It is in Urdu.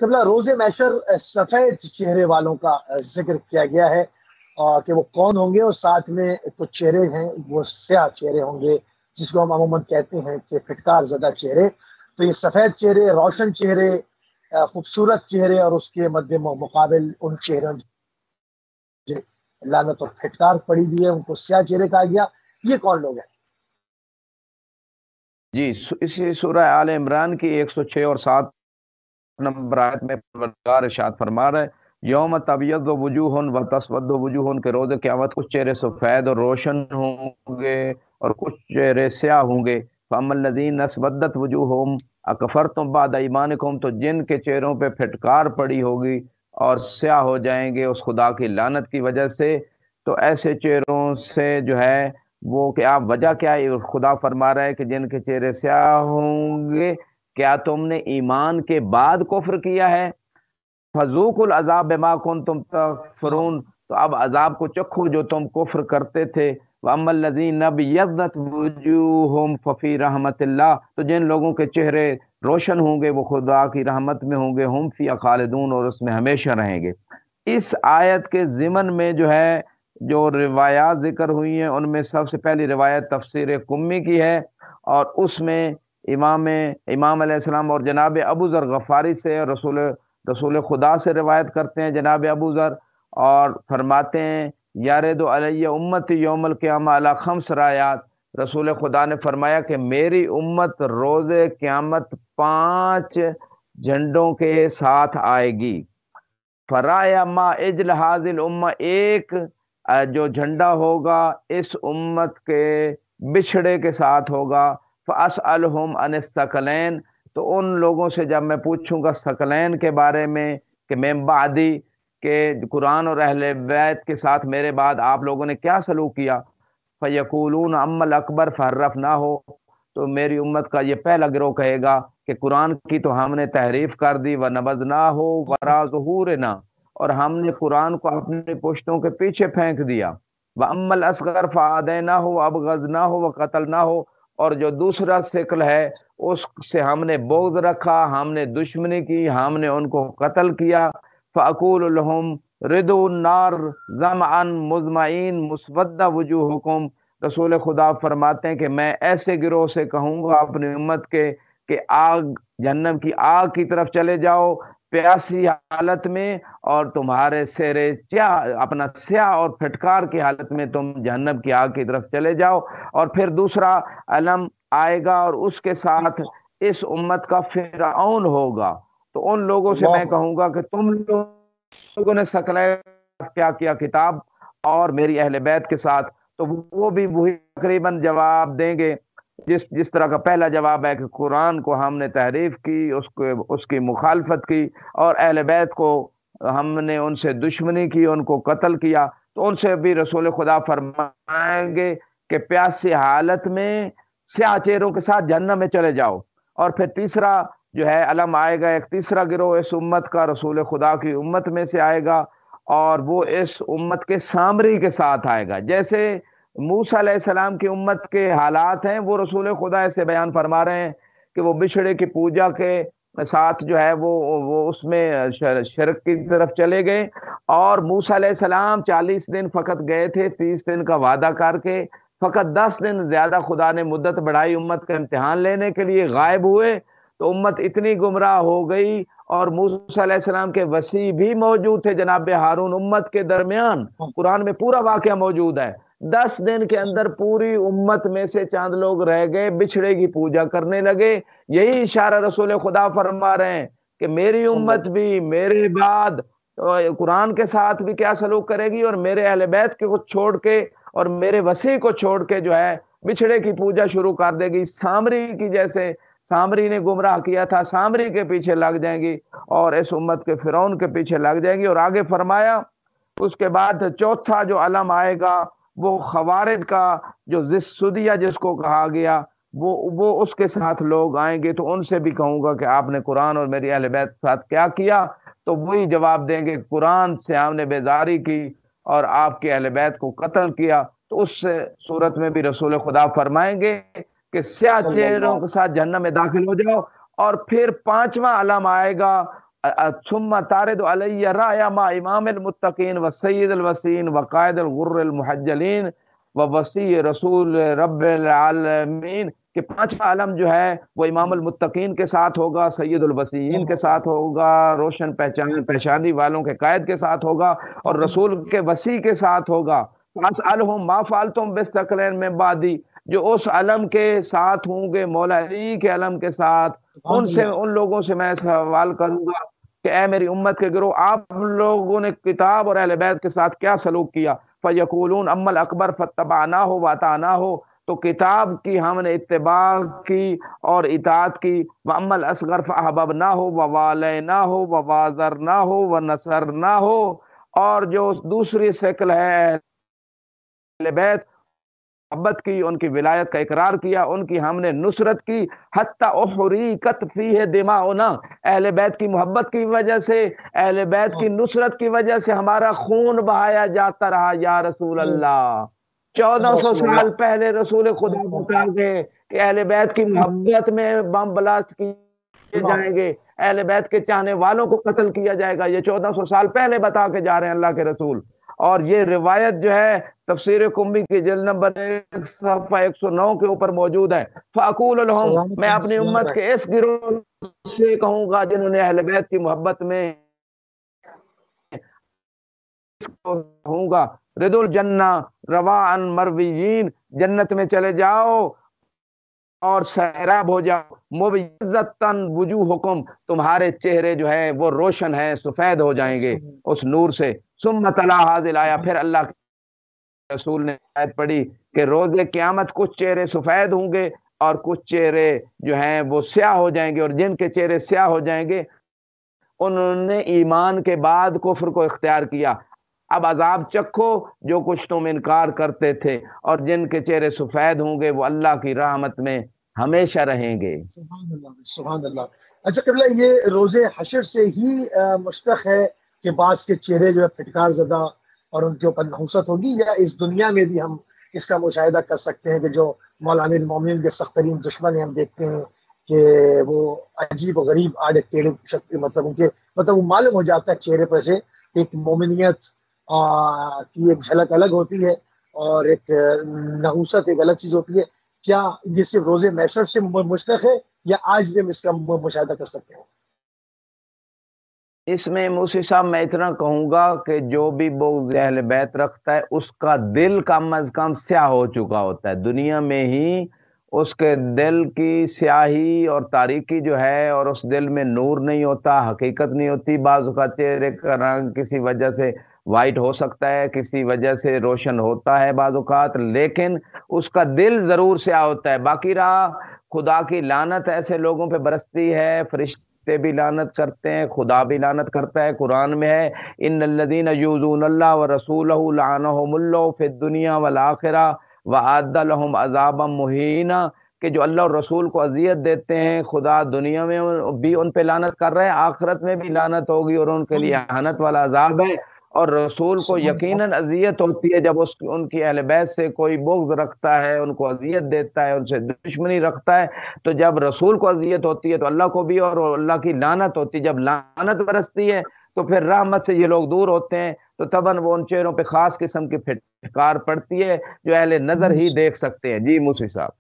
قبلہ روز محشر سفید چہرے والوں کا ذکر کیا گیا ہے کہ وہ کون ہوں گے، اور ساتھ میں کچھ چہرے ہیں وہ سیاہ چہرے ہوں گے، جس کو ہم عموماً کہتے ہیں کہ پھٹکار زدہ چہرے۔ تو یہ سفید چہرے، روشن چہرے، خوبصورت چہرے، اور اس کے مد مقابل ان چہروں لعنت اور پھٹکار پڑی ہوئی ہے، ان کو سیاہ چہرے کہا گیا۔ یہ کون لوگ ہیں؟ جی، اسی سورہ آل عمران کی 106 اور 7 نمبر آیت میں پروردگار ارشاد فرما رہا ہے، یوم تبیض وجوہ و تسود وجوہ، کے روز قیامت کچھ چہرے سفید اور روشن ہوں گے اور کچھ چہرے سیاہ ہوں گے۔ فَأَمَّا الَّذِينَ اسْوَدَّتْ وُجُوهُهُمْ أَكَفَرْتُمْ بَعْدَ ایمانکم، تو جن کے چہروں پہ پھٹکار پڑی ہوگی اور سیاہ ہو جائیں گے اس خدا کی لعنت کی وجہ سے، تو ایسے چہروں سے جو ہے وہ کیا وجہ کیا ہے؟ خدا فرما رہا ہے کہ جن کے چہرے سیاہ ہوں گے، کیا تم نے ایمان کے بعد کفر کیا ہے؟ فذوقوا العذاب بما کنتم تکفرون، تو اب عذاب کو چکھو جو تم کفر کرتے تھے۔ واما الذین ابیضت وجوہہم ففی رحمت اللہ، تو جن لوگوں کے چہرے روشن ہوں گے وہ خدا کی رحمت میں ہوں گے، ہم فی خالدون، اور اس میں ہمیشہ رہیں گے۔ اس آیت کے ضمن میں جو ہے جو روایات ذکر ہوئی ہیں ان میں سب سے پہلی روایت تفسیر قمی کی ہے، اور اس میں امام علیہ السلام اور جناب ابو ذر غفاری سے رسول خدا سے روایت کرتے ہیں جناب ابو ذر، اور فرماتے ہیں یارد علیہ امت یوم القیامہ علی 5 رایات، رسول خدا نے فرمایا کہ میری امت روز قیامت 5 جھنڈوں کے ساتھ آئے گی۔ فرایا ما اجل حاضل امہ، ایک جو جھنڈا ہوگا اس امت کے بچھڑے کے ساتھ ہوگا۔ فاسألہم عن الثقلین، تو ان لوگوں سے جب میں پوچھوں گا ثقلین کے بارے میں کہ من بعدی، کہ قرآن اور اہل بیت کے ساتھ میرے بعد آپ لوگوں نے کیا سلوک کیا، فیقولون اما الاکبر فحرفناہ، تو میری امت کا یہ پہلا گروہ کہے گا کہ قرآن کی تو ہم نے تحریف کر دی، ونبذناہ وراء ظہورنا، اور ہم نے قرآن کو اپنے پشتوں کے پیچھے پھینک دیا۔ واما الاصغر فعادیناہ وابغضناہ وقتلناہ، اور جو دوسرا ثقل ہے اس سے ہم نے بغض رکھا، ہم نے دشمنی کی، ہم نے ان کو قتل کیا۔ فاقول لهم ردوا النار ظمعا مظمئین مسودہ وجوہکم، رسول خدا فرماتے ہیں کہ میں ایسے گروہ سے کہوں گا اپنی امت کے کہ آگ، جہنم کی آگ کی طرف چلے جاؤ پیاسی حالت میں، اور تمہارے چہرے اپنا سیاہ اور پھٹکار کی حالت میں تم جہنم کی آگ کی طرف چلے جاؤ۔ اور پھر دوسرا علم آئے گا اور اس کے ساتھ اس امت کا فرعون ہوگا، تو ان لوگوں سے میں کہوں گا کہ تم لوگوں نے کیا کیا کتاب اور میری اہل بیت کے ساتھ، تو وہ بھی وہی تقریباً جواب دیں گے جس طرح کا پہلا جواب ہے کہ قرآن کو ہم نے تحریف کی، اس کی مخالفت کی، اور اہل بیت کو ہم نے ان سے دشمنی کی، ان کو قتل کیا، تو ان سے بھی رسول خدا فرمائیں گے کہ پیاسی حالت میں سیاہ چہروں کے ساتھ جہنم میں چلے جاؤ۔ اور پھر تیسرا جو ہے علم آئے گا، ایک تیسرا گروہ اس امت کا رسول خدا کی امت میں سے آئے گا، اور وہ اس امت کے سامری کے ساتھ آئے گا۔ جیسے موسیٰ علیہ السلام کی امت کے حالات ہیں، وہ رسول خدا سے بیان فرما رہے ہیں کہ وہ بچھڑے کی پوجا کے ساتھ جو ہے وہ اس میں شرک کی طرف چلے گئے، اور موسیٰ علیہ السلام 40 دن فقط گئے تھے، 30 دن کا وعدہ کر کے، فقط 10 دن زیادہ خدا نے مدت بڑھائی امت کا امتحان لینے کے لیے، غائب ہوئے، تو امت اتنی گمراہ ہو گئی۔ اور موسیٰ علیہ السلام کے وصی بھی موجود تھے جناب ہارون، امت کے درمیان قرآن میں پورا واقعہ موجود ہے۔ 10 دن کے اندر پوری امت میں سے چاند لوگ رہ گئے، بچھڑے کی پوجا کرنے لگے۔ یہی اشارہ رسول خدا فرما رہے ہیں کہ میری امت بھی میرے بعد قرآن کے ساتھ بھی کیا سلوک کرے گی، اور میرے اہل بیت کو چھوڑ کے اور میرے وصی کو چھوڑ کے جو ہے بچھڑے کی پوجا شروع کر دے گی، سامری کی، جیسے سامری نے گمراہ کیا تھا، سامری کے پیچھے لگ جائیں گی، اور اس امت کے فرعون کے پیچھے لگ جائیں گی۔ اور آگے فرمایا اس کے بعد چوتھا جو علم آئے گا وہ خوارج کا، جو زسودیہ جس کو کہا گیا، وہ اس کے ساتھ لوگ آئیں گے، تو ان سے بھی کہوں گا کہ آپ نے قرآن اور میری اہل بیت کے ساتھ کیا کیا، تو وہی جواب دیں گے قرآن سے ہم نے بیزاری کی اور آپ کے اہل بیت کو قتل کیا۔ تو اس صورت میں بھی رسول خدا فرمائیں گے کہ سیاہ چہروں کے ساتھ جہنم میں داخل ہو جاؤ۔ اور پھر 5واں علم آئے گا، ثم تارد علی رایا ما امام المتقین و سید الوسین و قائد الغر المحجلین و وسیع رسول رب العالمین کہ پانچواں علم جو ہے وہ امام المتقین کے ساتھ ہوگا، سید الوسیین کے ساتھ ہوگا، روشن پہچانی والوں کے قائد کے ساتھ ہوگا، اور رسول کے وسیع کے ساتھ ہوگا۔ فاسألہم ما فعلتم بالثقلین من بعدی، جو اس علم کے ساتھ ہوں گے، مولا علی کے علم کے ساتھ، ان لوگوں سے میں سوال کروں گا کہ اے میری امت کے گروہ، آپ لوگوں نے کتاب اور اہل بیت کے ساتھ کیا سلوک کیا؟ فیقولون اما الاکبر فاتبعناہ واطعناہ، تو کتاب کی ہم نے اتباع کی اور اطاعت کی، واما الاصغر فاحببناہ ووالیناہ ووازرناہ ونصرناہ، اور جو دوسری شکل ہے اہل بیت، محبت کی، ان کی ولایت کا اقرار کیا، ان کی ہم نے نصرت کی، حتی احریقت فیہ دماؤنا، اہل بیت کی محبت کی وجہ سے، اہل بیت کی نصرت کی وجہ سے ہمارا خون بہایا جاتا رہا یا رسول اللہ۔ 1400 سال پہلے رسول خدا بتا گئے کہ اہل بیت کی محبت میں بم بلاسٹ کیے جائیں گے، اہل بیت کے چاہنے والوں کو قتل کیا جائے گا، یہ 1400 سال پہلے بتا کے جا رہے ہیں اللہ کے رسول۔ اور یہ روایت جو ہے تفسیر قمی کی جلد نمبر 1 صفحہ 109 کے اوپر موجود ہے۔ فاقول لهم، میں اپنی امت کے اس گروہ سے کہوں گا جنہوں نے اہل بیت کی محبت میں کہوں گا رد الجنہ رواعن مرویین، جنت میں چلے جاؤ اور سیراب ہو جاؤ، مبیضۃ وجوہکم، تمہارے چہرے جو ہیں وہ روشن ہیں، سفید ہو جائیں گے اس نور سے۔ ثم تلا حاضل آیا، پھر اللہ کے رسول نے آیت پڑھی کہ روز قیامت کچھ چہرے سفید ہوں گے اور کچھ چہرے جو ہیں وہ سیاہ ہو جائیں گے، اور جن کے چہرے سیاہ ہو جائیں گے انہوں نے ایمان کے بعد کفر کو اختیار کیا، اب عذاب چکھو جو کچھ تم انکار کرتے تھے، اور جن کے چہرے سفید ہوں گے وہ اللہ کی رحمت میں ہمیشہ رہیں گے۔ سبحان اللہ، سبحان اللہ۔ اچھا قبلہ، یہ روز حشر سے ہی مشتق ہے کہ بعض کے چہرے جو ہے پھٹکار زدہ اور ان کے اوپر نحوست ہوگی، یا اس دنیا میں بھی ہم اس کا مشاہدہ کر سکتے ہیں کہ جو مولانا المومنین کے سخت ترین دشمن ہیں، ہم دیکھتے ہیں کہ وہ عجیب و غریب آڑے ٹیڑے مطلب ان کے وہ معلوم ہو جاتا ہے چہرے پر سے ایک مومنیت کی ایک جھلک الگ ہوتی ہے اور ایک نحوست ایک الگ چیز ہوتی ہے۔ کیا یہ صرف روز محشر سے مشتق ہے یا آج بھی ہم اس کا مشاہدہ کر سکتے ہیں؟ اس میں موسی صاحب میں اتنا کہوں گا کہ جو بھی بغض اہل بیت رکھتا ہے اس کا دل کم از کم سیاہ ہو چکا ہوتا ہے، دنیا میں ہی اس کے دل کی سیاہی اور تاریکی جو ہے، اور اس دل میں نور نہیں ہوتا، حقیقت نہیں ہوتی۔ بعض اوقات چہرے کا رنگ کسی وجہ سے وائٹ ہو سکتا ہے، کسی وجہ سے روشن ہوتا ہے بعض اوقات، لیکن اس کا دل ضرور سیاہ ہوتا ہے۔ باقی رہا خدا کی لعنت ایسے لوگوں پہ برستی ہے، فرشتے بھی لعنت کرتے ہیں، خدا بھی لعنت کرتا ہے۔ قرآن میں ہے ان الذین یؤذون اللہ ورسولہ لعنہم اللہ فی الدنیا والآخرہ وَأَعَدَّ لَهُمْ عَذَابًا مُهِينًا، کہ جو اللہ اور رسول کو اذیت دیتے ہیں خدا دنیا میں بھی ان پہ لعنت کر رہے ہیں، آخرت میں بھی لعنت ہوگی اور ان کے لیے اہانت والا عذاب ہے۔ اور رسول کو یقیناً اذیت ہوتی ہے جب ان کی اہل بیت سے کوئی بغض رکھتا ہے، ان کو اذیت دیتا ہے، ان سے دشمنی رکھتا ہے، تو جب رسول کو اذیت ہوتی ہے تو اللہ کو بھی اور اللہ کی لعنت ہوتی ہے۔ جب لعنت برستی ہے تو پھر رحمت سے یہ لوگ دور ہوتے ہیں، تو تباً وہ ان چہروں پہ خاص قسم کی پھٹکار پڑتی ہے جو اہل نظر ہی دیکھ سکتے ہیں۔ جی موسی صاحب۔